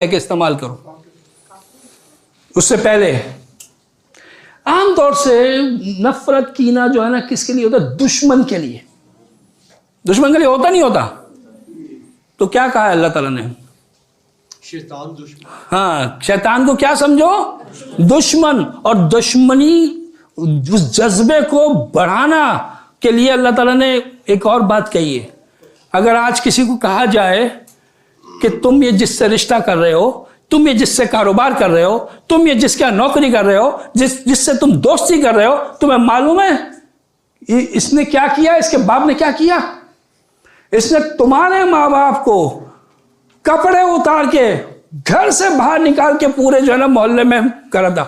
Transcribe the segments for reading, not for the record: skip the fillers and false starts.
के इस्तेमाल करो। उससे पहले आमतौर से नफरत कीना जो है ना किसके लिए होता है? दुश्मन के लिए। दुश्मन के लिए होता नहीं होता? तो क्या कहा है अल्लाह ताला ने? शैतान दुश्मन। हाँ, शैतान को क्या समझो? दुश्मन। और दुश्मनी उस जज्बे को बढ़ाना के लिए अल्लाह ताला ने एक और बात कही है। अगर आज किसी को कहा जाए कि तुम ये जिससे रिश्ता कर रहे हो, तुम ये जिससे कारोबार कर रहे हो, तुम ये जिसका नौकरी कर रहे हो, जिससे तुम दोस्ती कर रहे हो, तुम्हें मालूम है इसने क्या किया? इसके बाप ने क्या किया? इसने तुम्हारे माँ बाप को कपड़े उतार के घर से बाहर निकाल के पूरे जो है ना मोहल्ले में करा था।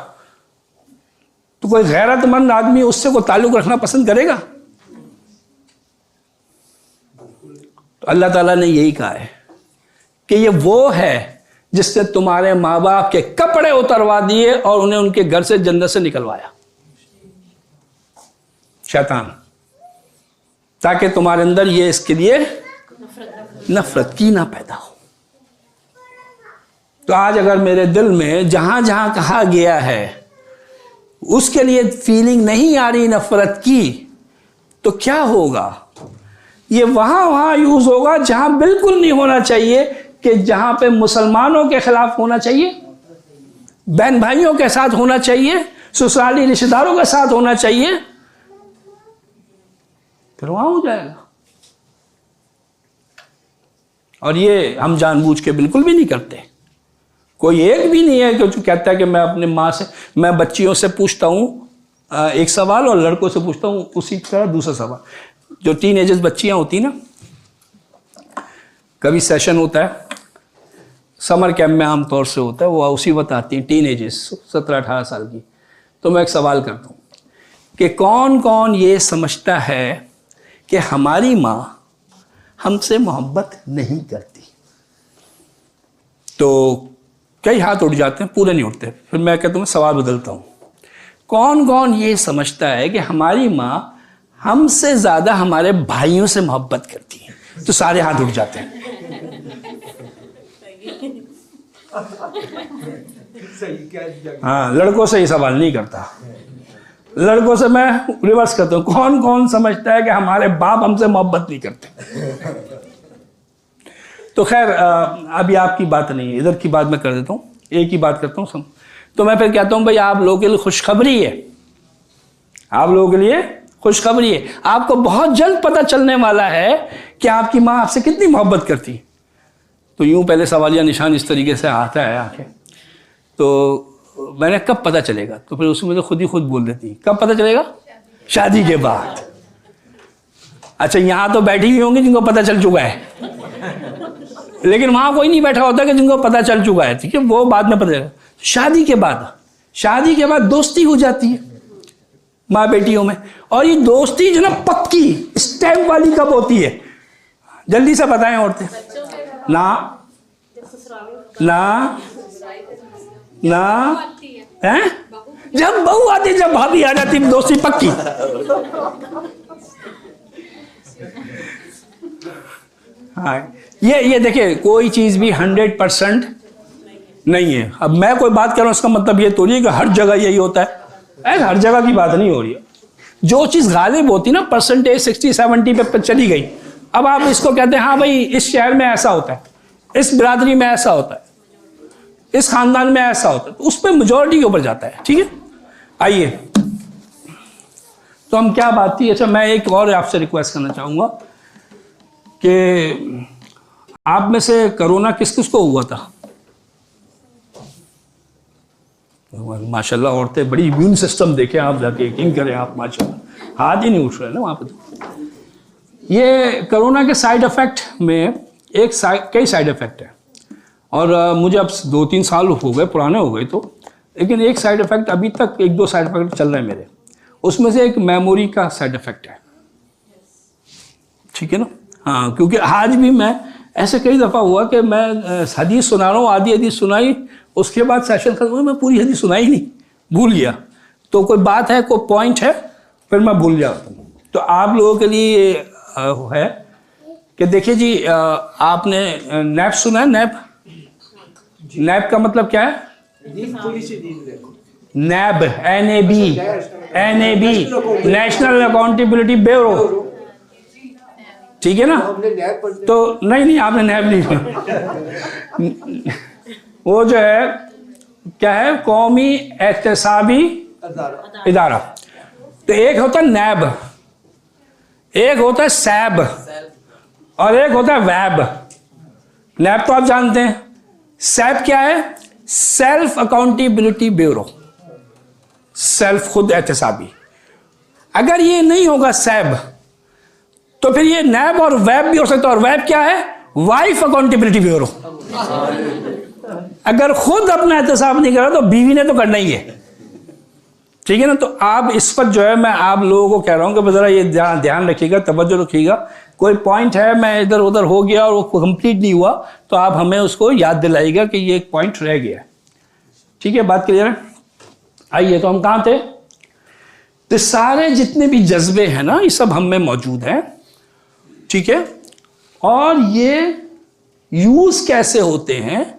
तो कोई गैरतमंद आदमी उससे को ताल्लुक रखना पसंद करेगा? तो अल्लाह ताला ने यही कहा है कि ये वो है जिससे तुम्हारे माँ बाप के कपड़े उतरवा दिए और उन्हें उनके घर से जन्नत से निकलवाया, शैतान, ताकि तुम्हारे अंदर ये इसके लिए नफरत की ना पैदा हो। तो आज अगर मेरे दिल में जहां जहां कहा गया है उसके लिए फीलिंग नहीं आ रही नफरत की, तो क्या होगा? ये वहां यूज होगा जहां बिल्कुल नहीं होना चाहिए, कि जहां पे मुसलमानों के खिलाफ होना चाहिए, बहन भाइयों के साथ होना चाहिए, ससुराली रिश्तेदारों के साथ होना चाहिए, फिर वहां हो जाएगा। और ये हम जानबूझ के बिल्कुल भी नहीं करते। कोई एक भी नहीं है कि जो कहता है कि मैं अपने माँ से, मैं बच्चियों से पूछता हूँ एक सवाल और लड़कों से पूछता हूँ उसी तरह दूसरा सवाल। जो टीनेजर्स बच्चियाँ होती ना, कभी सेशन होता है समर कैंप में, आमतौर से होता है, वो उसी वक्त आती हैं टीनेजर्स 17-18 साल की। तो मैं एक सवाल करता हूँ कि कौन कौन ये समझता है कि हमारी माँ हमसे मोहब्बत नहीं करती? तो कई हाथ उठ जाते हैं, पूरे नहीं उठते। फिर मैं कहता हूँ सवाल बदलता हूँ, कौन कौन ये समझता है कि हमारी माँ हमसे ज़्यादा हमारे भाइयों से मोहब्बत करती है? तो सारे हाथ उठ जाते हैं। हाँ, लड़कों से ये सवाल नहीं करता, लड़कों से मैं रिवर्स करता हूँ, कौन कौन समझता है कि हमारे बाप हमसे मोहब्बत नहीं करते? तो खैर अभी आपकी बात नहीं है, इधर की बात मैं कर देता हूँ, एक ही बात करता हूँ। तो मैं फिर कहता हूँ भाई आप लोगों के लिए खुशखबरी है, आप लोगों के लिए खुशखबरी है, आपको बहुत जल्द पता चलने वाला है कि आपकी माँ आपसे कितनी मोहब्बत करती है। तो यूं पहले सवालिया निशान इस तरीके से आता है आके, तो मैंने कब पता चलेगा? तो फिर उसमें तो खुद ही खुद बोल देती, कब पता चलेगा? शादी के बाद। अच्छा, यहाँ तो बैठी हुई होंगी जिनको पता चल चुका है, लेकिन वहां कोई नहीं बैठा होता कि जिनको पता चल चुका है, ठीक है, वो बाद में पता चलेगा। शादी के बाद, शादी के बाद दोस्ती हो जाती है माँ बेटियों में, और ये दोस्ती जो ना पक्की स्टैम्प वाली कब होती है? जल्दी से बताएं औरतें। ना ना ना हैं? जब बहू आती, जब भाभी आ जाती, दोस्ती पक्की। हाँ, ये देखिए, कोई चीज भी 100% नहीं है। अब मैं कोई बात कर रहा हूं, इसका मतलब ये तो नहीं कि हर जगह यही होता है, हर जगह की बात नहीं हो रही है। जो चीज गालिब होती ना, परसेंटेज 60-70 पे चली गई, अब आप इसको कहते हैं हाँ भाई इस शहर में ऐसा होता है, इस बिरादरी में ऐसा होता है, इस खानदान में ऐसा होता है, तो उस पर मेजोरिटी के ऊपर जाता है। ठीक है, आइए, तो हम क्या बात थी? अच्छा, मैं एक और आपसे रिक्वेस्ट करना चाहूंगा कि आप में से कोरोना किस किस को हुआ था? माशाल्लाह, औरतें बड़ी इम्यून सिस्टम देखें आप, जाके यकीन करें आप, माशाल्लाह, हाथ ही नहीं उठ रहे ना वहाँ पे। तो ये कोरोना के साइड इफ़ेक्ट में कई साइड इफ़ेक्ट है, और मुझे अब 2-3 साल हो गए, पुराने हो गए तो, लेकिन एक साइड इफ़ेक्ट अभी तक, 1-2 साइड इफ़ेक्ट चल रहे हैं मेरे। उसमें से एक मेमोरी का साइड इफ़ेक्ट है, ठीक है ना? हाँ, क्योंकि आज भी मैं ऐसे कई दफ़ा हुआ कि मैं हदीस सुना रहा हूँ, आधी हदीस सुनाई, उसके बाद सेशन खत्म हुआ, मैं पूरी हदीस सुनाई नहीं, भूल गया। तो कोई बात है, कोई पॉइंट है, फिर मैं भूल जाता हूँ। तो आप लोगों के लिए है कि देखिए जी, आपने नैप सुना है? नैप नैब का मतलब क्या है? थोड़ी सी दीन देखो। नैब, NAB, नेशनल अकाउंटेबिलिटी ब्यूरो, ठीक है ना? हमने नैब पढ़ तो नहीं आपने नैब नहीं वो जो है क्या है? कौमी एहतसाबी इदारा। तो एक होता है नैब, एक होता है सैब, और एक होता है वैब। नैब तो आप जानते हैं। सैब क्या है? सेल्फ अकाउंटेबिलिटी ब्यूरो, सेल्फ खुद एहतसाबी। अगर ये नहीं होगा सैब, तो फिर ये नैब और वैब भी हो सकता है। और वैब क्या है? Wife accountability bureau. अगर खुद अपना एहतसाब नहीं करा तो बीवी ने तो करना ही है, ठीक है ना? तो आप इस पर जो है, मैं आप लोगों को कह रहा हूं कि जरा ये ध्यान रखिएगा, तवज्जो रखिएगा। कोई पॉइंट है मैं इधर उधर हो गया और वो कंप्लीट नहीं हुआ, तो आप हमें उसको याद दिलाइएगा कि ये एक पॉइंट रह गया, ठीक है? बात क्लियर है? आइए, तो हम कहाँ थे? तो सारे जितने भी जज्बे हैं ना, ये सब हम में मौजूद हैं, ठीक है? और ये यूज कैसे होते हैं?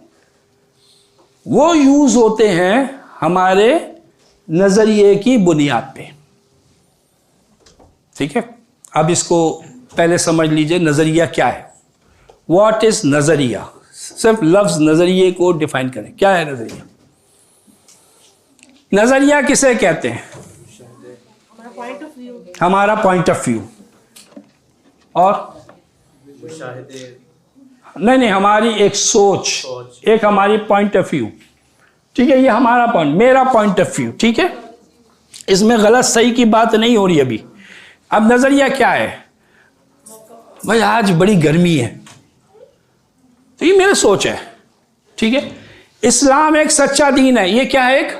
वो यूज होते हैं हमारे नजरिए की बुनियाद पे, ठीक है? अब इसको पहले समझ लीजिए, नजरिया क्या है? व्हाट इज नजरिया? सिर्फ लफ्ज नजरिए को डिफाइन करें, क्या है नजरिया? नजरिया किसे कहते हैं? हमारा पॉइंट ऑफ व्यू। और नहीं, हमारी एक सोच, एक हमारी पॉइंट ऑफ व्यू, ठीक है? ये हमारा पॉइंट, मेरा पॉइंट ऑफ व्यू, ठीक है? इसमें गलत सही की बात नहीं हो रही अभी। अब नजरिया क्या है? भाई आज बड़ी गर्मी है, तो ये मेरा सोच है, ठीक है? इस्लाम एक सच्चा दीन है, ये क्या है? एक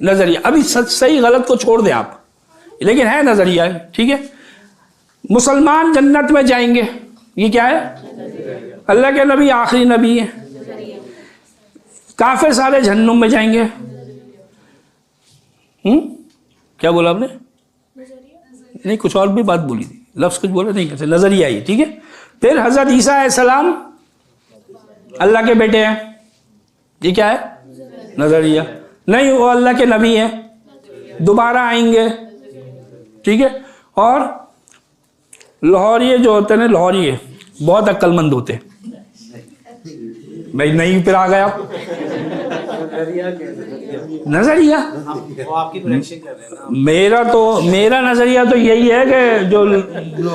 नजरिया। अभी सही गलत को छोड़ दें आप, लेकिन है नजरिया है, ठीक है? मुसलमान जन्नत में जाएंगे, ये क्या है? अल्लाह के नबी आखिरी नबी है। काफिर सारे जहन्नुम में जाएंगे। क्या बोला आपने? नहीं, कुछ और भी बात बोली थी, लफ्ज कुछ बोला नहीं, ऐसे नजरिया ही, ठीक है? फिर हजरत ईसा अलैहिस्सलाम अल्लाह के बेटे हैं, ये क्या है? नजरिया। नहीं, वो अल्लाह के नबी हैं, दोबारा आएंगे, ठीक है? और लाहौरिये जो होते हैं ना, लाहौरिये बहुत अक्लमंद होते हैं। भाई नहीं, फिर आ गया नजरिया। वो आपकी करेक्शन कर रहे हैं ना। मेरा नजरिया तो यही है कि जो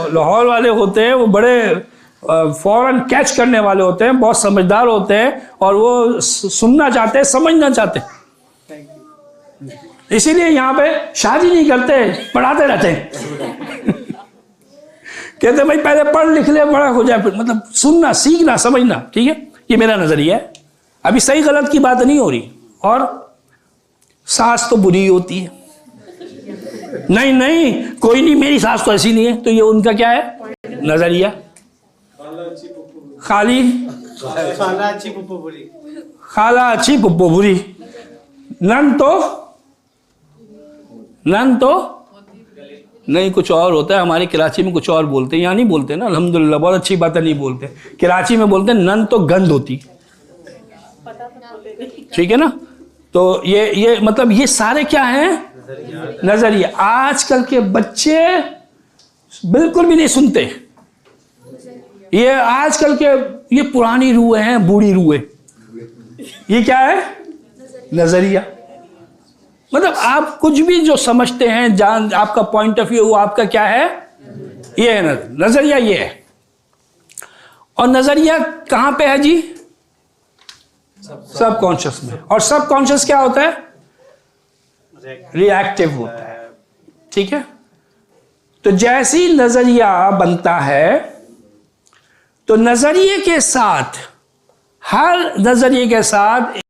लाहौर वाले होते हैं वो बड़े फौरन कैच करने वाले होते हैं, बहुत समझदार होते हैं, और वो सुनना चाहते हैं, समझना चाहते हैं। इसीलिए यहाँ पे शादी नहीं करते, पढ़ाते रहते हैं। कहते भाई पहले पढ़ लिख ले, बड़ा हो जाए, फिर मतलब सुनना, सीखना, समझना, ठीक है? ये मेरा नजरिया है। अभी सही गलत की बात नहीं हो रही। और सास तो बुरी होती है, नहीं कोई नहीं, मेरी सास तो ऐसी नहीं है, तो ये उनका क्या है? नजरिया। खाला अच्छी पुप्पो बुरी, नन तो नहीं, कुछ और होता है। हमारे कराची में कुछ और बोलते हैं, यहाँ नहीं बोलते ना, अल्हम्दुलिल्लाह, बहुत अच्छी बात है, नहीं बोलते। कराची में बोलते हैं नन तो गंद होती, ठीक है ना? तो ये मतलब ये सारे क्या हैं? नजरिया। आजकल के बच्चे बिल्कुल भी नहीं सुनते। ये आजकल के ये पुरानी रूह हैं, बूढ़ी रूह। ये क्या है? नजरिया। मतलब आप कुछ भी जो समझते हैं, जान, आपका पॉइंट ऑफ व्यू, आपका क्या है? ये है नजरिया, ये है। और नजरिया कहां पे है जी? सबकॉन्शियस में। और सबकॉन्शियस क्या होता है? रिएक्टिव होता है, ठीक है? तो जैसी नजरिया बनता है, तो नजरिए के साथ, हर नजरिए के साथ